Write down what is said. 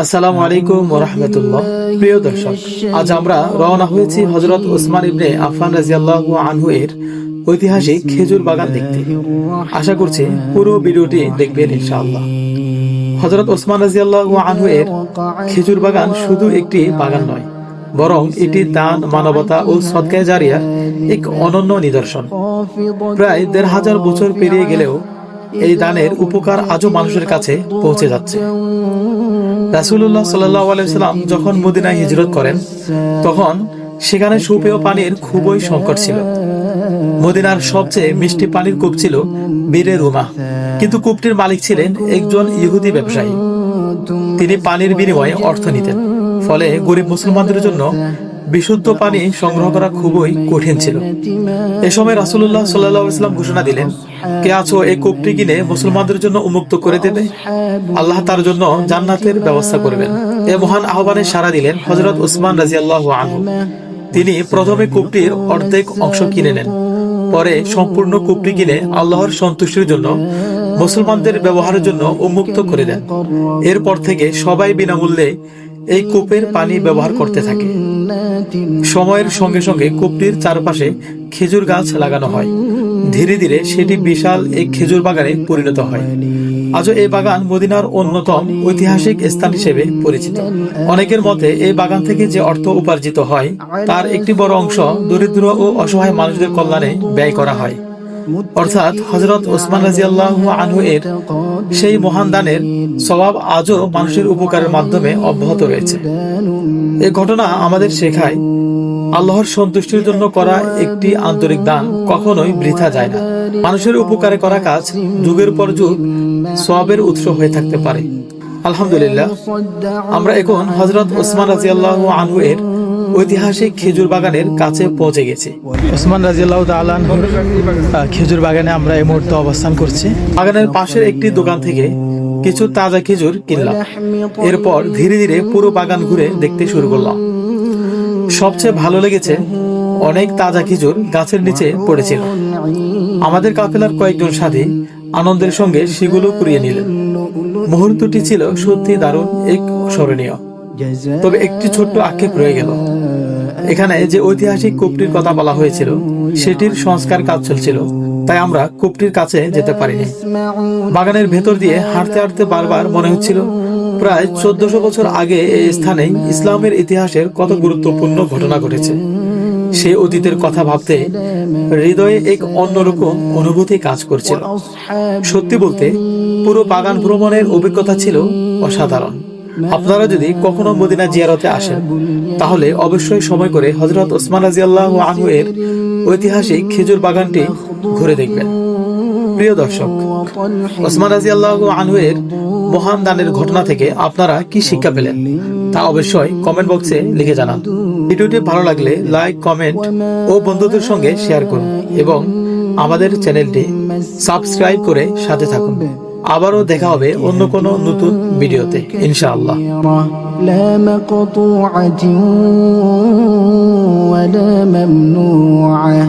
আসসালামু আলাইকুম ওয়া রাহমাতুল্লাহ। প্রিয় দর্শক, আজ আমরা রওনা হয়েছি হযরত ওসমান ইবনে আফফান রাদিয়াল্লাহু আনহু এর ঐতিহাসিক খেজুর বাগান দেখতে। আশা করছি পুরো ভিডিওটি দেখবেন ইনশাআল্লাহ। হযরত ওসমান রাদিয়াল্লাহু আনহু এর খেজুর বাগান শুধু একটি বাগান নয়, বরং এটি দান, মানবতা ও সদকায়ে জারিয়ার এক অনন্য নিদর্শন। প্রায় ১৫০০ বছর পেরিয়ে গেলেও এই দানের উপকার আজও মানুষের কাছে পৌঁছে যাচ্ছে। রাসূলুল্লাহ সাল্লাল্লাহু আলাইহি ওয়াসাল্লাম যখন মদিনায় হিজরত করেন, তখন সেখানে সুপেয় পানির খুবই সংকট ছিল। মদিনার সবচেয়ে মিষ্টি পানির কূপ ছিল বীরে রুমা, কিন্তু কূপটির মালিক ছিলেন একজন ইহুদি ব্যবসায়ী। তিনি পানির বিনিময়ে অর্থ নিতেন, ফলে গরিব মুসলমানদের জন্য বিশুদ্ধ পানি সংগ্রহ করা খুবই কঠিন ছিল। এ সময় রাসূলুল্লাহ সাল্লাল্লাহু আলাইহি ওয়াসাল্লাম ঘোষণা দিলেন, কে আছো এই কূপটি কিনে মুসলমানদের জন্য উন্মুক্ত করে দেবে, আল্লাহ তার জন্য জান্নাতের ব্যবস্থা করবেন। এ মহান আহ্বানে সাড়া দিলেন হযরত ওসমান রাদিয়াল্লাহু আনহু। তিনি প্রথমে কূপটির অর্ধেক অংশ কিনে নেন, পরে সম্পূর্ণ কূপটি কিনে আল্লাহর সন্তুষ্টির জন্য মুসলমানদের ব্যবহারের জন্য উন্মুক্ত করে দেন। এরপর থেকে সবাই বিনামূল্যে এই কূপের পানি ব্যবহার করতে থাকে। সময়ের সঙ্গে সঙ্গে কূপটির চারপাশে খেজুর গাছ লাগানো হয়। ধীরে ধীরে সেটি বিশাল এক খেজুর বাগানে পরিণত হয়। আজও এই বাগান মদিনার অন্যতম ঐতিহাসিক স্থান হিসেবে পরিচিত। অনেকের মতে এই বাগান থেকে যে অর্থ উপার্জিত হয়, তার একটি বড় অংশ দরিদ্র ও অসহায় মানুষদের কল্যাণে ব্যয় করা হয়। অর্থাৎ হযরত ওসমান রাদিয়াল্লাহু আনহু এর সেই মহান দানের সওয়াব আজও মানুষের উপকারের মাধ্যমে অব্যাহত রয়েছে। এই ঘটনা আমাদের শেখায়, আল্লাহর সন্তুষ্টির জন্য করা একটি আন্তরিক দান কখনোই বৃথা যায় না। মানুষের উপকারে করা কাজ যুগের পর যুগ সওয়াবের উৎস হয়ে থাকতে পারে। আলহামদুলিল্লাহ, আমরা এখন হযরত ওসমান রাদিয়াল্লাহু আনহু এর ঐতিহাসিক খেজুর বাগানের কাছে পৌঁছে গেছি। ওসমান রাদিয়াল্লাহু তাআলা আনহুর খেজুর বাগানে আমরা এই মুহূর্তে অবস্থান করছি। বাগানের পাশের একটি দোকান থেকে কিছু তাজা খেজুর কিনলাম। এরপর ধীরে ধীরে পুরো বাগান ঘুরে দেখতে শুরু করলাম। সবচেয়ে ভালো লেগেছে, অনেক তাজা খেজুর গাছের নিচে পড়েছিল। আমাদের কাফেলার কয়েকজন সাথী আনন্দের সঙ্গে সেগুলো কুড়িয়ে নিলেন। মুহূর্তটি ছিল সত্যি দারুণ, এক স্মরণীয়। তবে একটি ছোট্ট আক্ষেপ রয়ে গেল। এখানে যে ঐতিহাসিক কূপটির কথা বলা হয়েছিল, সেটির সংস্কার কাজ চলছিল, তাই আমরা কূপটির কাছে যেতে পারিনি। বাগানের ভেতর দিয়ে হাঁটতে হাঁটতে বারবার মনে হচ্ছিল, প্রায় ১৪০০ বছর আগে এই স্থানে ইসলামের ইতিহাসের কত গুরুত্বপূর্ণ ঘটনা ঘটেছে। সে অতীতের কথা ভাবতে হৃদয়ে এক অন্যরকম অনুভূতি কাজ করছিল। সত্যি বলতে, পুরো বাগান ভ্রমণের অভিজ্ঞতা ছিল অসাধারণ। আপনারা যদি কখনো মদিনা জিয়ারতে আসেন, তাহলে অবশ্যই সময় করে হযরত ওসমান রাদিয়াল্লাহু আনহু এর ঐতিহাসিক খেজুর বাগানটি ঘুরে দেখবেন। প্রিয় দর্শক, ওসমান রাদিয়াল্লাহু আনহু এর মহান দানের ঘটনা থেকে আপনারা কি শিক্ষা পেলেন, তা অবশ্যই কমেন্ট বক্সে লিখে জানান। ভিডিওটি ভালো লাগলে লাইক, কমেন্ট ও বন্ধুদের সঙ্গে শেয়ার করুন এবং আমাদের চ্যানেলটি সাবস্ক্রাইব করে সাথে থাকুন। আবারও দেখা হবে অন্য কোনো নতুন ভিডিওতে ইনশাআল্লাহ। لا مقطوعة ولا ممنوعة